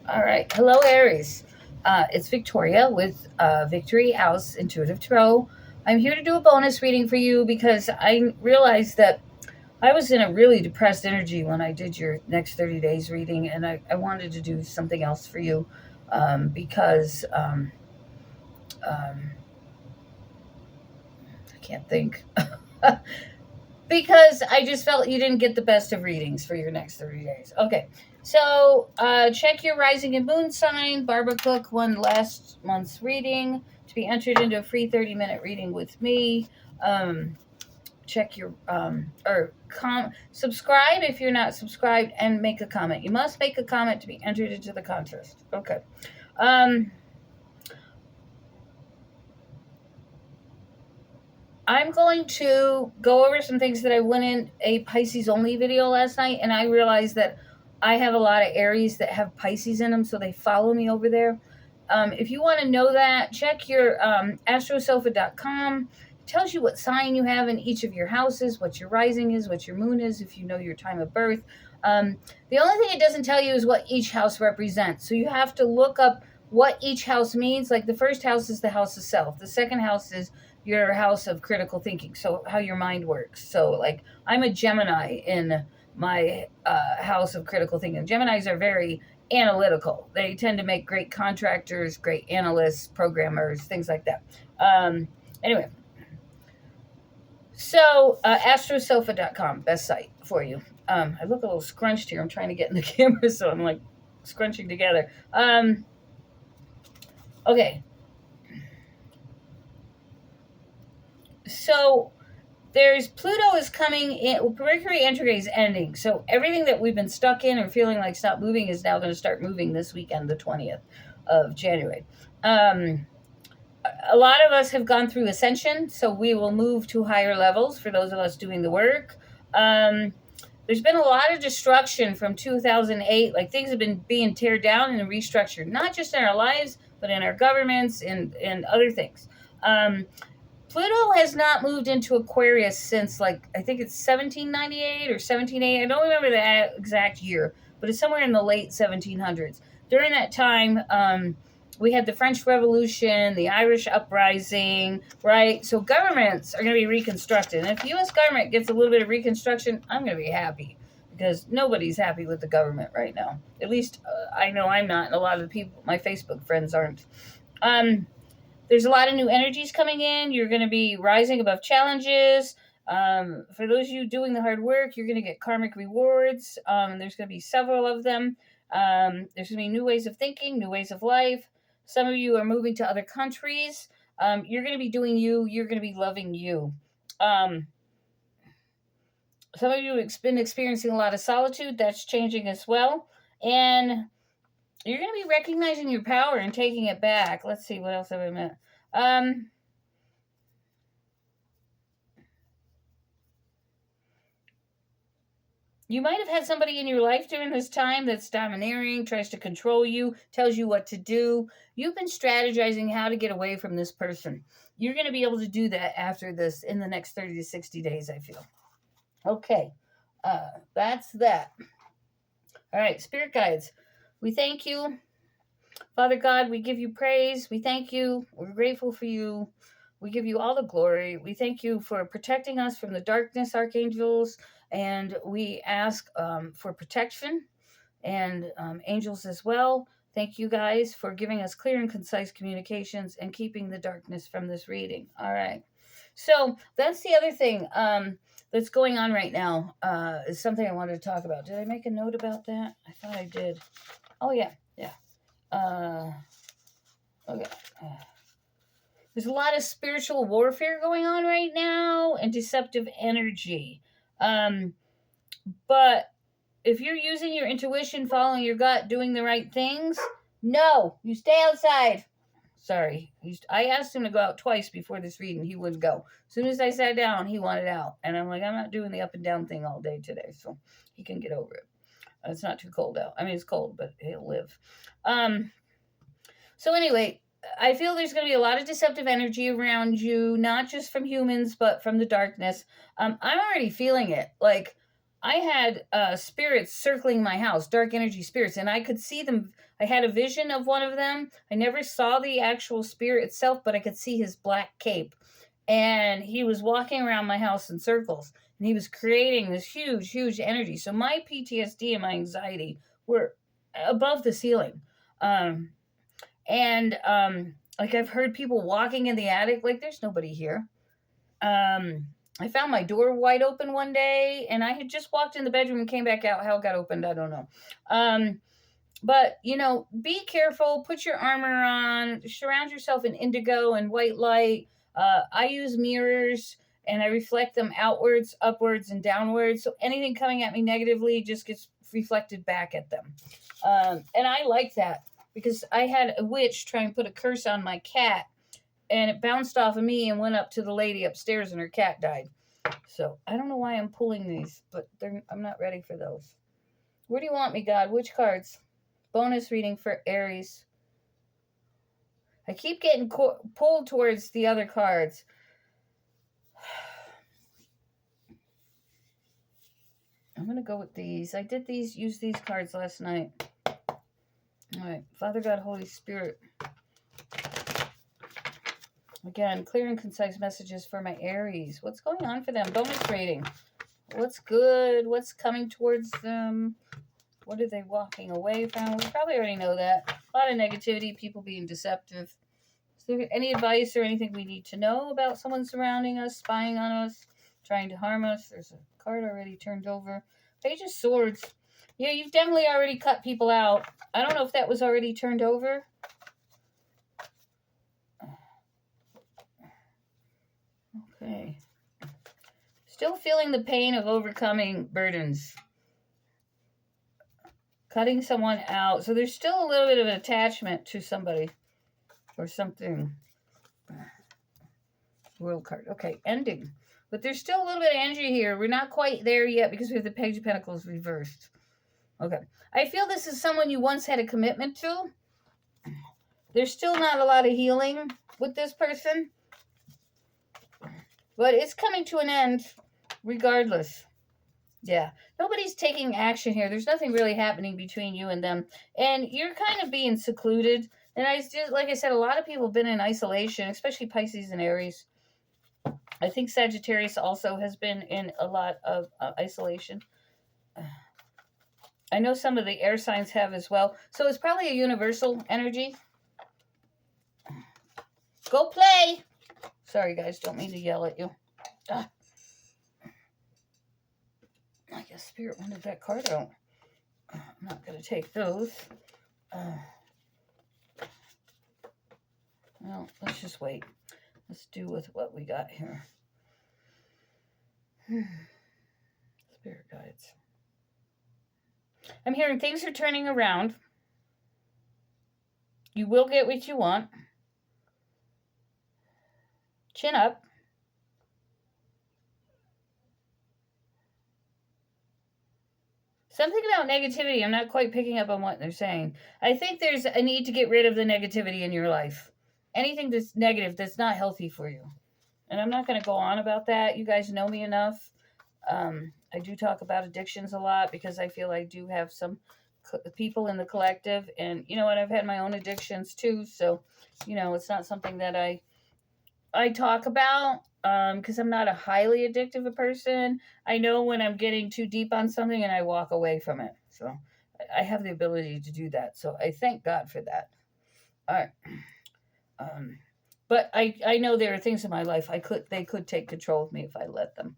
All right. Hello, Aries. It's Victoria with Victory House Intuitive Tarot. I'm here to do a bonus reading for you because I realized that I was in a really depressed energy when I did your next 30 days reading, and I wanted to do something else for you because I can't think. Because I just felt you didn't get the best of readings for your next 30 days. Okay, so check your rising and moon sign. Barbara Cook won last month's reading to be entered into a free 30-minute reading with me. Check your subscribe if you're not subscribed, and make a comment. You must make a comment to be entered into the contest. Okay. I'm going to go over some things that I went in a Pisces only video last night, and I realized that I have a lot of Aries that have Pisces in them, so they follow me over there. If you want to know that, check your astrosofa.com. It tells you what sign you have in each of your houses, what your rising is, what your moon is, if you know your time of birth. The only thing it doesn't tell you is what each house represents. So you have to look up what each house means. Like the first house is the house of self. The second house is your house of critical thinking, so how your mind works. So like I'm a Gemini in my house of critical thinking. Geminis are very analytical. They tend to make great contractors, great analysts, programmers, things like that. Anyway, so astrosofa.com, best site for you. I look a little scrunched here. I'm trying to get in the camera, so I'm like scrunching together. Okay, so there's Pluto is coming in. Mercury retrograde is ending, so everything that we've been stuck in or feeling like stop moving is now going to start moving this weekend, the 20th of January. A lot of us have gone through ascension, so we will move to higher levels for those of us doing the work. There's been a lot of destruction from 2008. Like things have been being teared down and restructured, not just in our lives, but in our governments and other things. Pluto has not moved into Aquarius since, like, I think it's 1798 or 1780. I don't remember the exact year, but it's somewhere in the late 1700s. During that time, we had the French Revolution, the Irish Uprising, right? So governments are going to be reconstructed. And if the U.S. government gets a little bit of reconstruction, I'm going to be happy because nobody's happy with the government right now. At least I know I'm not, and a lot of the people, my Facebook friends, aren't. There's a lot of new energies coming in. You're going to be rising above challenges. For those of you doing the hard work, you're going to get karmic rewards. There's going to be several of them. There's going to be new ways of thinking, new ways of life. Some of you are moving to other countries. You're going to be doing you. You're going to be loving you. Some of you have been experiencing a lot of solitude. That's changing as well. And you're going to be recognizing your power and taking it back. Let's see, what else have I met? You might have had somebody in your life during this time that's domineering, tries to control you, tells you what to do. You've been strategizing how to get away from this person. You're going to be able to do that after this in the next 30 to 60 days, I feel. Okay, that's that. All right, spirit guides, we thank you. Father God, we give you praise. We thank you. We're grateful for you. We give you all the glory. We thank you for protecting us from the darkness, archangels, and we ask for protection and angels as well. Thank you guys for giving us clear and concise communications and keeping the darkness from this reading. All right. So that's the other thing that's going on right now is something I wanted to talk about. Did I make a note about that? I thought I did. Oh, yeah. Okay. There's a lot of spiritual warfare going on right now and deceptive energy. But if you're using your intuition, following your gut, doing the right things, no, you stay outside. Sorry. I asked him to go out twice before this reading. He wouldn't go. As soon as I sat down, he wanted out. And I'm like, I'm not doing the up and down thing all day today. So he can get over it. It's not too cold out. I mean, it's cold, but he'll live. So anyway, I feel there's going to be a lot of deceptive energy around you, not just from humans, but from the darkness. I'm already feeling it. Like, I had spirits circling my house, dark energy spirits, and I could see them. I had a vision of one of them. I never saw the actual spirit itself, but I could see his black cape. And he was walking around my house in circles, and he was creating this huge, huge energy. So my PTSD and my anxiety were above the ceiling. Like I've heard people walking in the attic, like there's nobody here. I found my door wide open one day, and I had just walked in the bedroom and came back out. How it got opened, I don't know. But, be careful. Put your armor on. Surround yourself in indigo and white light. I use mirrors, and I reflect them outwards, upwards, and downwards. So anything coming at me negatively just gets reflected back at them. And I like that because I had a witch try and put a curse on my cat, and it bounced off of me and went up to the lady upstairs, and her cat died. So I don't know why I'm pulling these, but I'm not ready for those. Where do you want me, God? Which cards? Bonus reading for Aries. I keep getting pulled towards the other cards. I'm going to go with these. I did use these cards last night. All right. Father God, Holy Spirit. Again, clear and concise messages for my Aries. What's going on for them? Bonus rating. What's good? What's coming towards them? What are they walking away from? We probably already know that. A lot of negativity, people being deceptive. Is there any advice or anything we need to know about someone surrounding us, spying on us, trying to harm us? There's a card already turned over. Page of Swords. Yeah, you've definitely already cut people out. I don't know if that was already turned over. Okay. Still feeling the pain of overcoming burdens. Cutting someone out. So there's still a little bit of an attachment to somebody or something. World card. Okay, ending. But there's still a little bit of energy here. We're not quite there yet because we have the Page of Pentacles reversed. Okay. I feel this is someone you once had a commitment to. There's still not a lot of healing with this person. But it's coming to an end regardless. Yeah. Nobody's taking action here. There's nothing really happening between you and them. And you're kind of being secluded. And like I said, a lot of people have been in isolation, especially Pisces and Aries. I think Sagittarius also has been in a lot of isolation. I know some of the air signs have as well. So it's probably a universal energy. Go play! Sorry, guys. Don't mean to yell at you. I guess Spirit wanted that card out. I'm not going to take those. Well, let's just wait. Let's do with what we got here. Spirit guides. I'm hearing things are turning around. You will get what you want. Chin up. Something about negativity. I'm not quite picking up on what they're saying. I think there's a need to get rid of the negativity in your life. Anything that's negative, that's not healthy for you. And I'm not going to go on about that. You guys know me enough. I do talk about addictions a lot because I feel I do have some people in the collective. And you know what? I've had my own addictions too. So, it's not something that I talk about because I'm not a highly addictive person. I know when I'm getting too deep on something and I walk away from it. So I have the ability to do that. So I thank God for that. All right. But I know there are things in my life they could take control of me if I let them.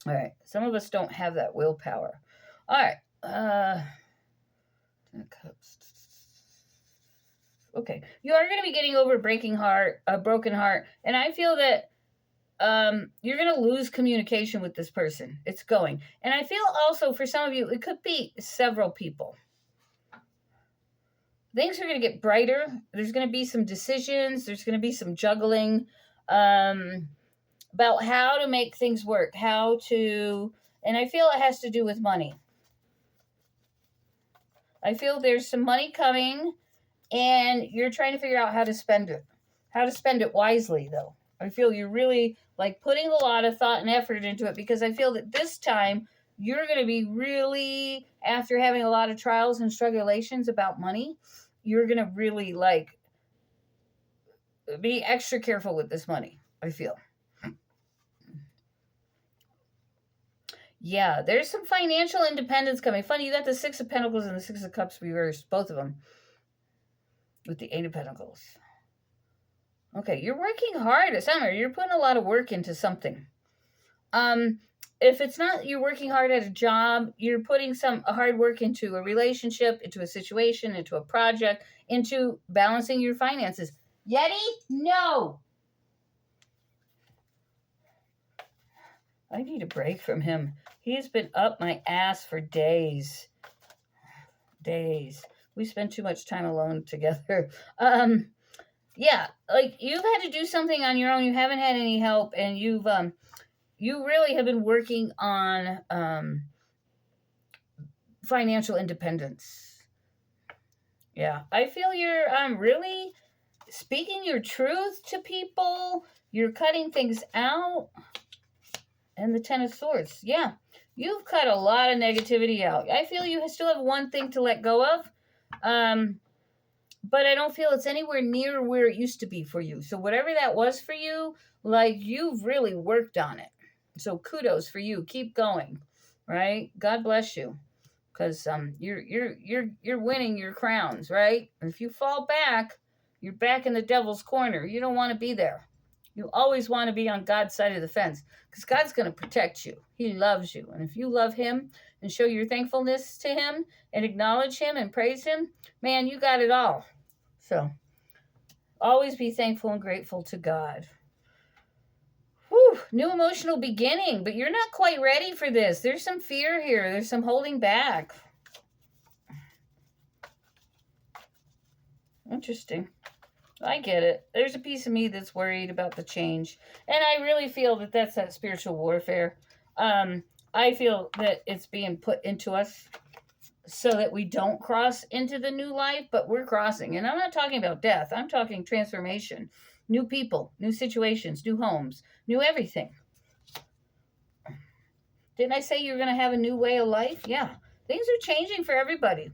All right. Some of us don't have that willpower. All right. Okay. You are going to be getting over a broken heart. And I feel that you're going to lose communication with this person. It's going. And I feel also for some of you, it could be several people. Things are going to get brighter. There's going to be some decisions. There's going to be some juggling about how to make things work, and I feel it has to do with money. I feel there's some money coming, and you're trying to figure out how to spend it wisely, though. I feel you're really putting a lot of thought and effort into it because I feel that this time you're going to be really, after having a lot of trials and strugulations about money, you're going to really like be extra careful with this money, I feel. Yeah, there's some financial independence coming. Funny, you got the Six of Pentacles and the Six of Cups reversed, both of them, with the Eight of Pentacles. Okay, you're working hard at something. You're putting a lot of work into something. If it's not you're working hard at a job, you're putting some hard work into a relationship, into a situation, into a project, into balancing your finances. Yeti, no. I need a break from him. He's been up my ass for days. We spend too much time alone together. Yeah, like you've had to do something on your own. You haven't had any help, and you really have been working on financial independence. Yeah, I feel you're really speaking your truth to people. You're cutting things out. And the Ten of Swords. Yeah, you've cut a lot of negativity out. I feel you still have one thing to let go of. But I don't feel it's anywhere near where it used to be for you. So whatever that was for you, like you've really worked on it. So kudos for you. Keep going, right? God bless you, because you're winning your crowns, right? And if you fall back, you're back in the devil's corner. You don't want to be there. You always want to be on God's side of the fence, because God's going to protect you. He loves you. And if you love him and show your thankfulness to him and acknowledge him and praise him, man, you got it all. So always be thankful and grateful to God. Whew, new emotional beginning, but you're not quite ready for this. There's some fear here. There's some holding back. Interesting. I get it. There's a piece of me that's worried about the change. And I really feel that that's that spiritual warfare. I feel that it's being put into us so that we don't cross into the new life, but we're crossing. And I'm not talking about death. I'm talking transformation. New people, new situations, new homes, new everything. Didn't I say you're going to have a new way of life? Yeah. Things are changing for everybody.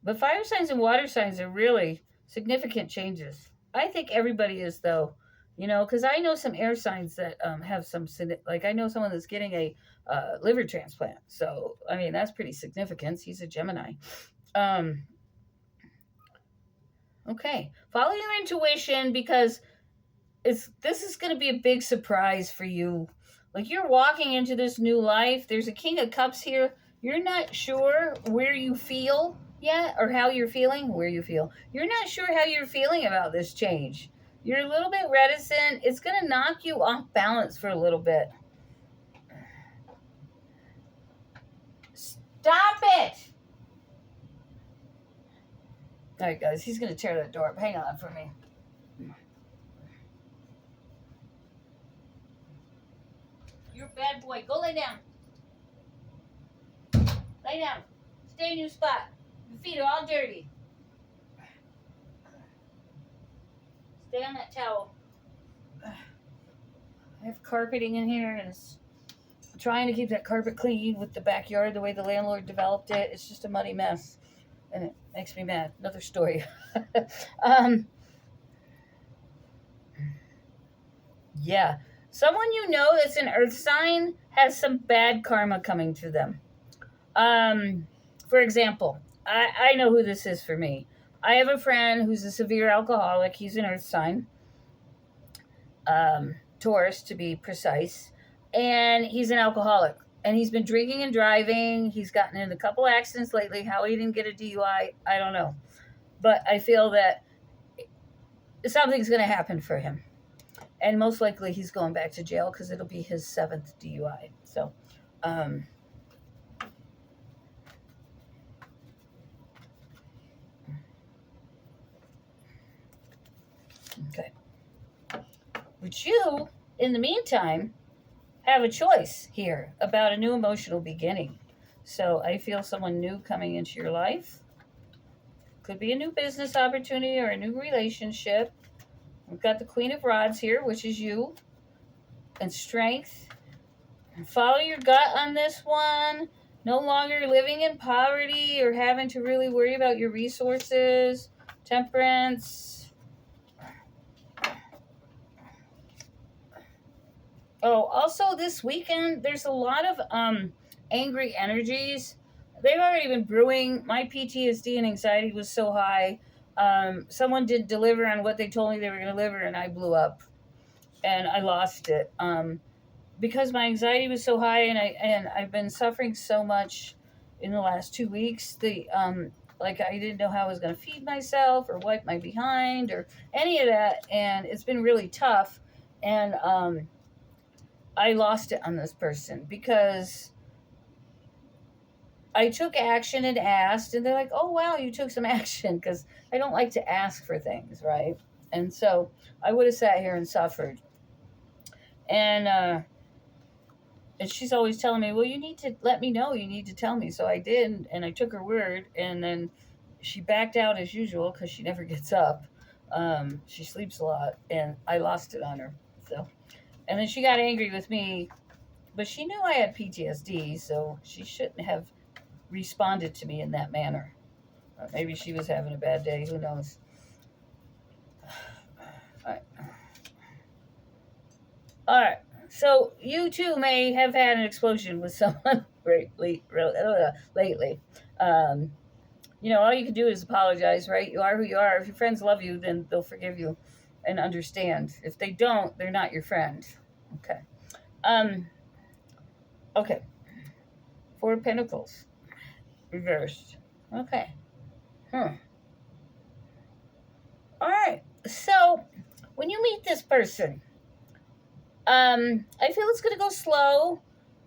But fire signs and water signs are really significant changes. I think everybody is, though, because I know some air signs that have some, like I know someone that's getting a liver transplant. So, I mean, that's pretty significant. He's a Gemini. Okay. Follow your intuition, because this is going to be a big surprise for you. Like you're walking into this new life. There's a King of Cups here. You're not sure where you feel yet, or how you're feeling, where you feel. You're not sure how you're feeling about this change. You're a little bit reticent. It's going to knock you off balance for a little bit. Stop it! All right, guys, he's going to tear that door up. Hang on for me. You're a bad boy. Go lay down. Lay down. Stay in your spot. Your feet are all dirty. Stay on that towel. I have carpeting in here, and it's trying to keep that carpet clean with the backyard the way the landlord developed it. It's just a muddy mess, and it makes me mad. Another story. Yeah. Someone that's an earth sign has some bad karma coming to them. For example, I know who this is for me. I have a friend who's a severe alcoholic. He's an earth sign. Taurus, to be precise. And he's an alcoholic. And he's been drinking and driving. He's gotten in a couple accidents lately. How he didn't get a DUI, I don't know. But I feel that something's going to happen for him. And most likely he's going back to jail, because it'll be his 7th DUI. So, okay. But you, in the meantime, have a choice here about a new emotional beginning. So I feel someone new coming into your life. Could be a new business opportunity or a new relationship. We've got the Queen of Rods here, which is you, and strength. Follow your gut on this one. No longer living in poverty or having to really worry about your resources. Temperance. Oh, also this weekend, there's a lot of angry energies. They've already been brewing. My PTSD and anxiety was so high. Someone did deliver on what they told me they were going to deliver, and I blew up, and I lost it. Because my anxiety was so high, and I've been suffering so much in the last 2 weeks. Like I didn't know how I was going to feed myself or wipe my behind or any of that, and it's been really tough. And I lost it on this person because I took action and asked, and they're like, "Oh wow, you took some action," because I don't like to ask for things, right? And so I would have sat here and suffered. And she's always telling me, "Well, you need to let me know. You need to tell me." So I did, and I took her word, and then she backed out as usual because she never gets up. She sleeps a lot, and I lost it on her. So, and then she got angry with me, but she knew I had PTSD, so she shouldn't have responded to me in that manner. Maybe she was having a bad day. Who knows? All right. All right. So you too may have had an explosion with someone lately. Um, all you can do is apologize, right? You are who you are. If your friends love you, then they'll forgive you and understand. If they don't, they're not your friend. Okay. Um. Okay. Four of Pentacles reversed. Okay. Hmm. All right. So when you meet this person, I feel it's going to go slow.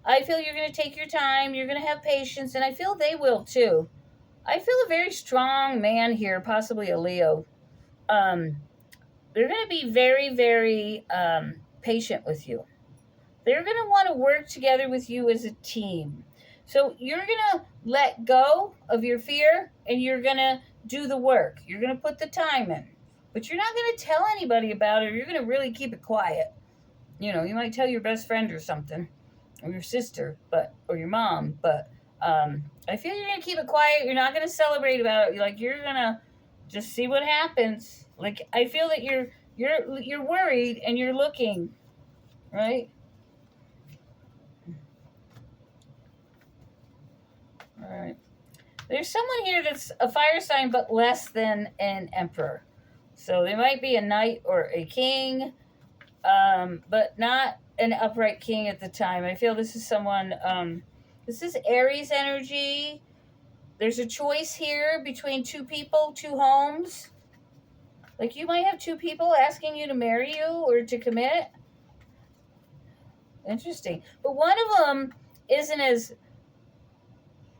I feel you're going to take your time. You're going to have patience, and I feel they will too. I feel a very strong man here, possibly a Leo. Um, they're going to be very, very patient with you. They're going to want to work together with you as a team. So you're going to let go of your fear and you're going to do the work. You're going to put the time in. But you're not going to tell anybody about it, or you're going to really keep it quiet. You might tell your best friend or something, or your sister, or your mom, but I feel you're gonna keep it quiet. You're not gonna celebrate about it. You're gonna just see what happens. Like I feel that you're worried and you're looking, right? All right. There's someone here that's a fire sign, but less than an emperor. So they might be a knight or a king, but not an upright king at the time. I feel this is someone. This is Aries energy. There's a choice here between two people, two homes. Like you might have two people asking you to marry you or to commit. Interesting. But one of them isn't as.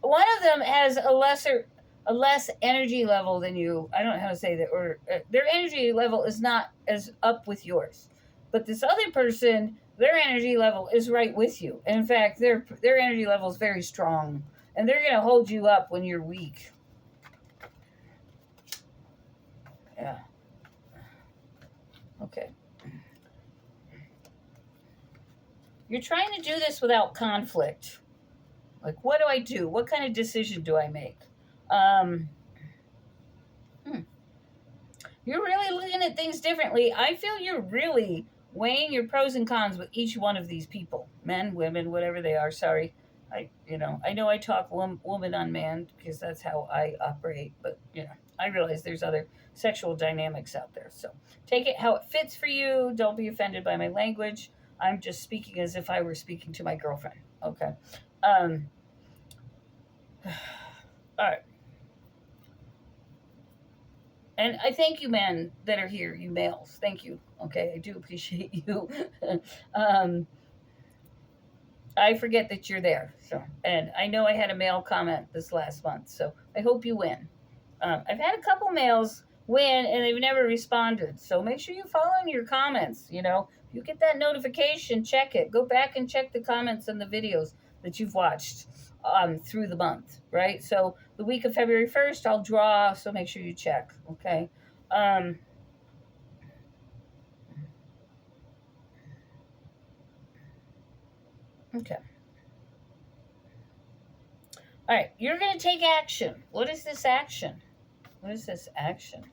One of them has a less energy level than you. I don't know how to say that, or their energy level is not as up with yours. But this other person, their energy level is right with you. And in fact, their energy level is very strong, and they're going to hold you up when you're weak. Yeah. Okay. You're trying to do this without conflict. Like, what do I do? What kind of decision do I make? Um, You're really looking at things differently. I feel you're really weighing your pros and cons with each one of these people, men, women, whatever they are. Sorry, I know I talk woman on man because that's how I operate, but I realize there's other sexual dynamics out there. So take it how it fits for you. Don't be offended by my language. I'm just speaking as if I were speaking to my girlfriend. Okay. Um, all right. And I thank you, men that are here, you males. Thank you. Okay, I do appreciate you. um, I forget that you're there. So, and I know I had a male comment this last month, so I hope you win. I've had a couple males win, and they've never responded. So make sure you follow in your comments. If you get that notification, check it. Go back and check the comments and the videos that you've watched through the month, right? So the week of February 1st, I'll draw. So make sure you check. Okay. Um, Okay. All right. You're going to take action. What is this action? What is this action?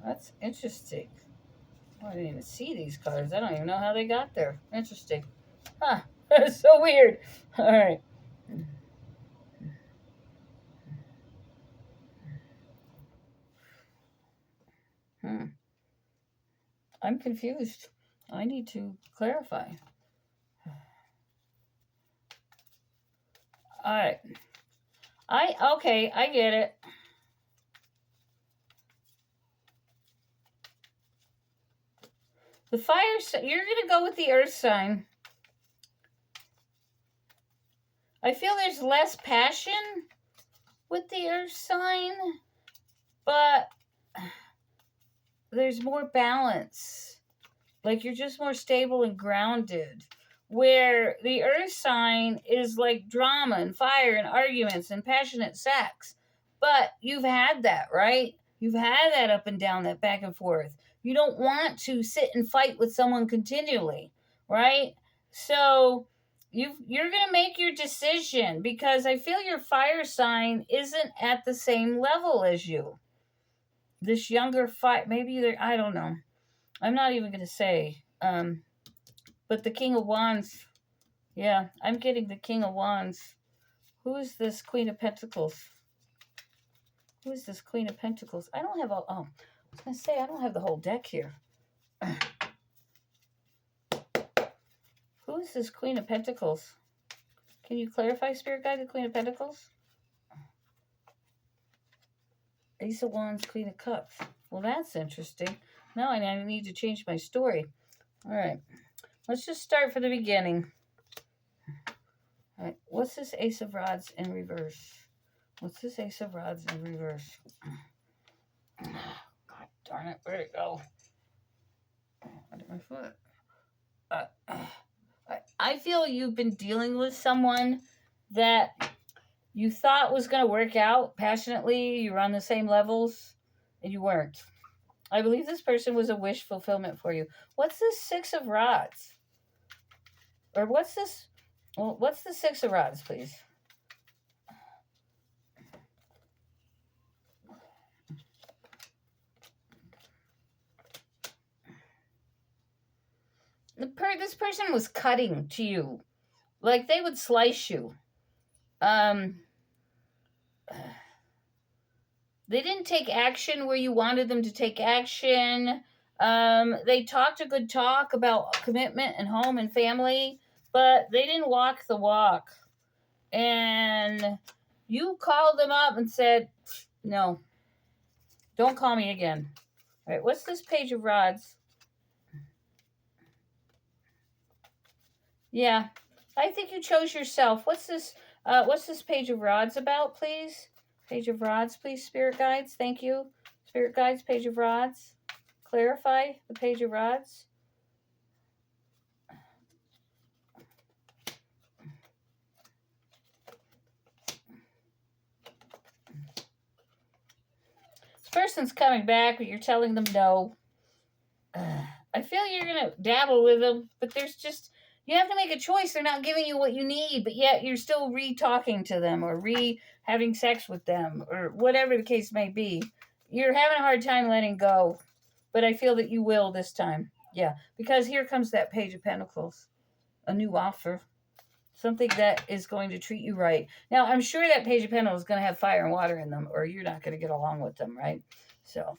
That's interesting. I didn't even see these cards. I don't even know how they got there. Interesting. Huh. That's so weird. All right. I'm confused. I need to clarify. All right. Okay, I get it. The fire, you're going to go with the earth sign. I feel there's less passion with the earth sign, but there's more balance. Like you're just more stable and grounded. Where the earth sign is like drama and fire and arguments and passionate sex. But you've had that, right? You've had that up and down, that back and forth. You don't want to sit and fight with someone continually, right? So you're going to make your decision because I feel your fire sign isn't at the same level as you. This younger maybe they're, I don't know. I'm not even going to say. But the King of Wands, yeah, I'm getting the King of Wands. Who is this Queen of Pentacles? Who is this Queen of Pentacles? I don't have I was going to say, I don't have the whole deck here. Who is this Queen of Pentacles? Can you clarify, Spirit Guide, the Queen of Pentacles? Ace of Wands, Queen of Cups. Well, that's interesting. Now I need to change my story. All right. Let's just start from the beginning. All right. What's this Ace of Rods in reverse? What's this Ace of Rods in reverse? God darn it. Where'd it go? Under my foot. I feel you've been dealing with someone that you thought was going to work out passionately. You were on the same levels, and you weren't. I believe this person was a wish fulfillment for you. What's this Six of Rods? Or what's this? Well, what's the Six of Rods, please? This person was cutting to you. Like they would slice you. They didn't take action where you wanted them to take action. They talked a good talk about commitment and home and family, but they didn't walk the walk. And you called them up and said, no, don't call me again. All right, what's this Page of Rods? Yeah, I think you chose yourself. What's this Page of Rods about, please? Page of Rods, please, Spirit Guides. Thank you. Spirit Guides, Page of Rods. Clarify the Page of Rods. This person's coming back, but you're telling them no. I feel you're going to dabble with them, but there's just... You have to make a choice. They're not giving you what you need, but yet you're still re-talking to them or having sex with them or whatever the case may be. You're having a hard time letting go, but I feel that you will this time. Yeah, because here comes that Page of Pentacles, a new offer, something that is going to treat you right. Now, I'm sure that Page of Pentacles is going to have fire and water in them or you're not going to get along with them, right? So,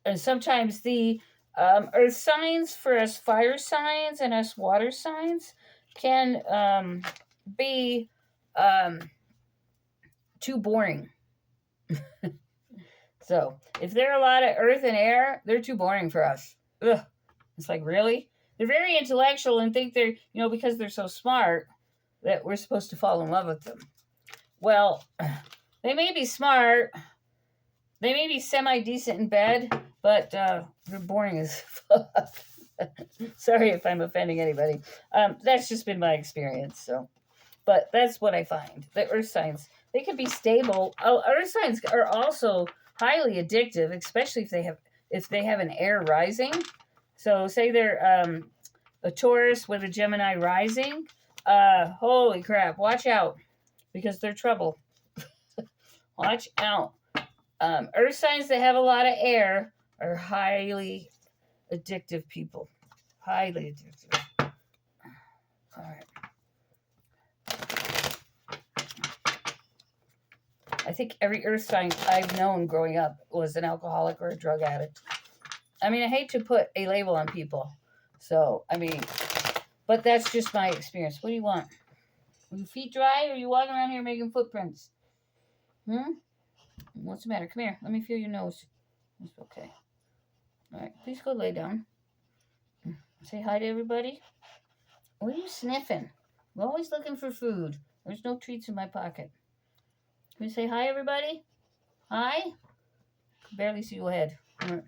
and sometimes the... earth signs for us fire signs and us water signs can be too boring. So if they're a lot of earth and air, they're too boring for us. Ugh. It's like, really? They're very intellectual and think they're, because they're so smart that we're supposed to fall in love with them. Well, they may be smart. They may be semi-decent in bed, but they're boring as fuck. Sorry if I'm offending anybody. That's just been my experience. So, but that's what I find. The earth signs, they can be stable. Oh, earth signs are also highly addictive, especially if they have an air rising. So say they're a Taurus with a Gemini rising. Holy crap! Watch out because they're trouble. Watch out. Earth signs that have a lot of air are highly addictive people. Highly addictive. All right. I think every earth sign I've known growing up was an alcoholic or a drug addict. I mean, I hate to put a label on people. So, I mean, but that's just my experience. What do you want? Are your feet dry or are you walking around here making footprints? What's the matter? Come here. Let me feel your nose. It's okay. All right. Please go lay down. Say hi to everybody. What are you sniffing? I'm always looking for food. There's no treats in my pocket. Can we say hi, everybody? Hi? Barely see your head. Right.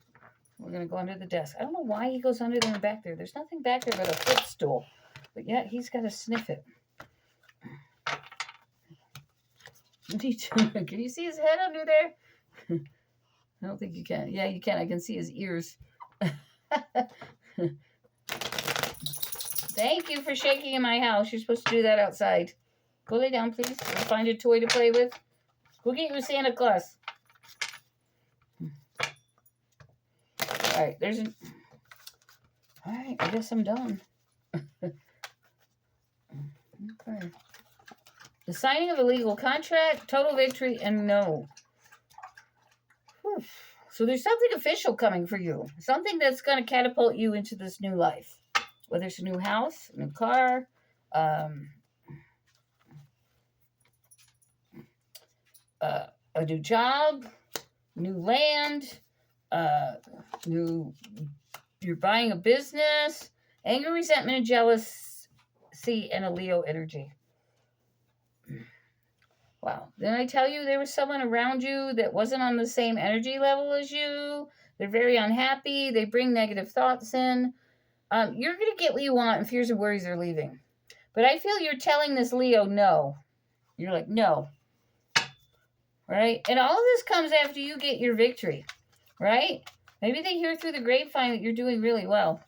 We're going to go under the desk. I don't know why he goes under there and back there. There's nothing back there but a footstool. But yet he's got to sniff it. Can you see his head under there? I don't think you can. Yeah, you can. I can see his ears. Thank you for shaking in my house. You're supposed to do that outside. Go lay down, please. We'll find a toy to play with. Go get your Santa Claus. All right, all right, I guess I'm done. Okay. The signing of a legal contract, total victory, and no. Whew. So there's something official coming for you. Something that's going to catapult you into this new life. Whether it's a new house, a new car, a new job, new land, you're buying a business, anger, resentment, and jealousy, and a Leo energy. Wow. Didn't I tell you there was someone around you that wasn't on the same energy level as you? They're very unhappy. They bring negative thoughts in. You're going to get what you want, and fears and worries are leaving. But I feel you're telling this Leo no. You're like, no. Right? And all of this comes after you get your victory. Right? Maybe they hear through the grapevine that you're doing really well.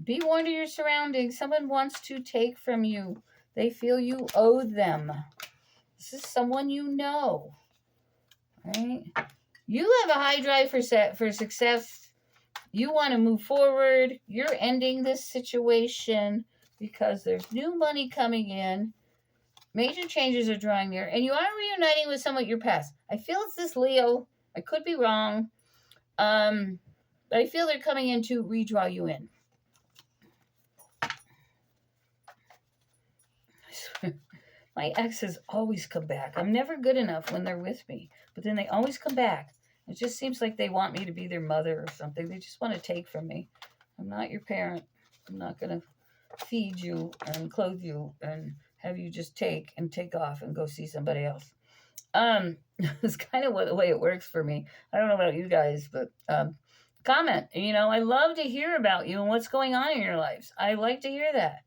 Be warned of your surroundings. Someone wants to take from you. They feel you owe them. This is someone you know. Right? You have a high drive for success. You want to move forward. You're ending this situation because there's new money coming in. Major changes are drawing near. And you are reuniting with someone your past. I feel it's this Leo. I could be wrong. But I feel they're coming in to redraw you in. My exes always come back. I'm never good enough when they're with me. But then they always come back. It just seems like they want me to be their mother or something. They just want to take from me. I'm not your parent. I'm not going to feed you and clothe you and have you just take off and go see somebody else. It's kind of the way it works for me. I don't know about you guys, but comment. I love to hear about you and what's going on in your lives. I like to hear that,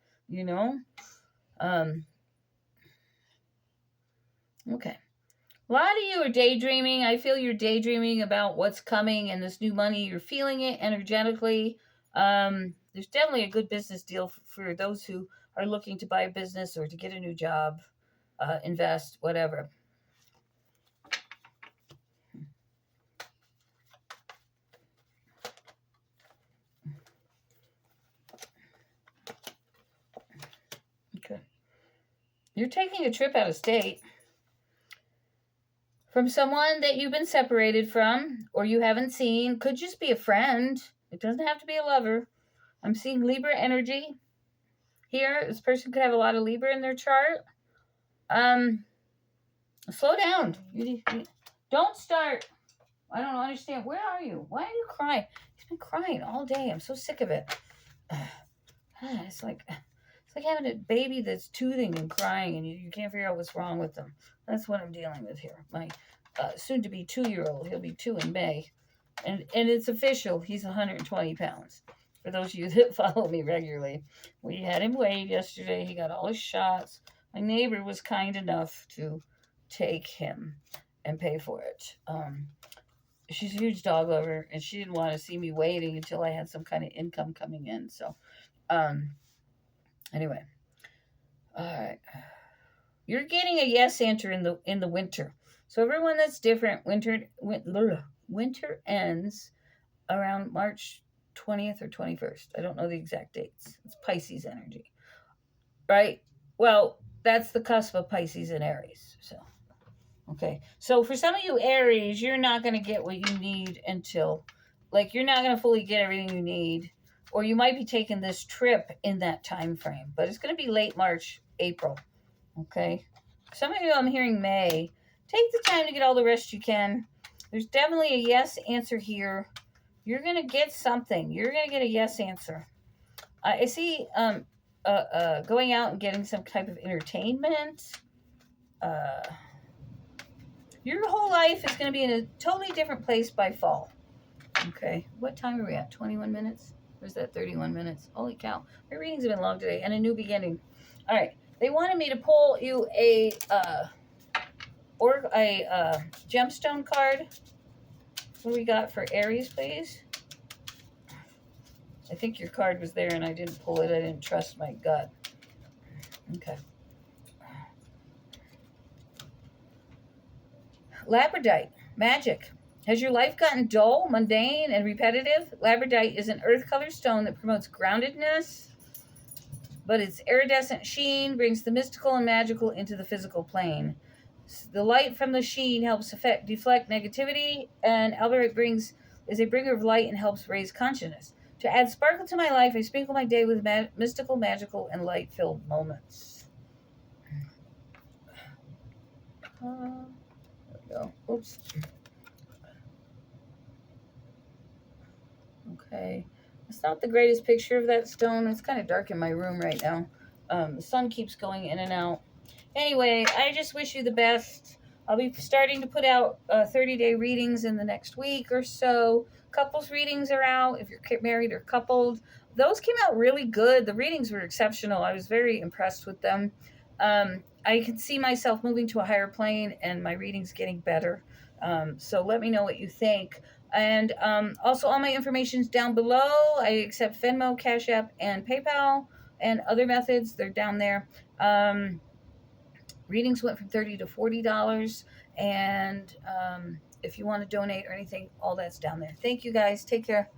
Okay. A lot of you are daydreaming. I feel you're daydreaming about what's coming and this new money. You're feeling it energetically. There's definitely a good business deal for those who are looking to buy a business or to get a new job, invest, whatever. Okay. You're taking a trip out of state from someone that you've been separated from or you haven't seen. Could just be a friend. It doesn't have to be a lover. I'm seeing Libra energy here. This person could have a lot of Libra in their chart. Slow down. You don't start. I don't understand. Where are you? Why are you crying? He's been crying all day. I'm so sick of it. It's like having a baby that's toothing and crying and you can't figure out what's wrong with them. That's what I'm dealing with here. My soon-to-be 2-year-old, he'll be 2 in May. And it's official. He's 120 pounds. For those of you that follow me regularly, we had him weighed yesterday. He got all his shots. My neighbor was kind enough to take him and pay for it. She's a huge dog lover, and she didn't want to see me waiting until I had some kind of income coming in. So, anyway, all right. You're getting a yes answer in the winter. So everyone that's different, winter ends around March 20th or 21st. I don't know the exact dates. It's Pisces energy, right? Well, that's the cusp of Pisces and Aries. So, okay. So for some of you Aries, you're not going to get what you need until, like, you're not going to fully get everything you need, or you might be taking this trip in that time frame, but it's going to be late March, April. Okay. Some of you, I'm hearing May. Take the time to get all the rest you can. There's definitely a yes answer here. You're going to get something. You're going to get a yes answer. I see going out and getting some type of entertainment. Your whole life is going to be in a totally different place by fall. Okay. What time are we at? 21 minutes? Or is that 31 minutes? Holy cow. My readings have been long today. And a new beginning. All right. They wanted me to pull you a gemstone card. What do we got for Aries, please? I think your card was there and I didn't pull it. I didn't trust my gut. Okay. Labradorite, magic. Has your life gotten dull, mundane, and repetitive? Labradorite is an earth color stone that promotes groundedness, but its iridescent sheen brings the mystical and magical into the physical plane. The light from the sheen helps deflect negativity, and Labradorite is a bringer of light and helps raise consciousness. To add sparkle to my life, I sprinkle my day with mystical, magical, and light-filled moments. There we go. Oops. Okay. It's not the greatest picture of that stone. It's kind of dark in my room right now. The sun keeps going in and out. Anyway, I just wish you the best. I'll be starting to put out 30-day readings in the next week or so. Couples readings are out if you're married or coupled. Those came out really good. The readings were exceptional. I was very impressed with them. I can see myself moving to a higher plane and my readings getting better. So let me know what you think. And also all my information is down below. I accept Venmo, CashApp, and PayPal, and other methods. They're down there. Readings went from $30 to $40. And if you want to donate or anything, all that's down there. Thank you guys. Take care.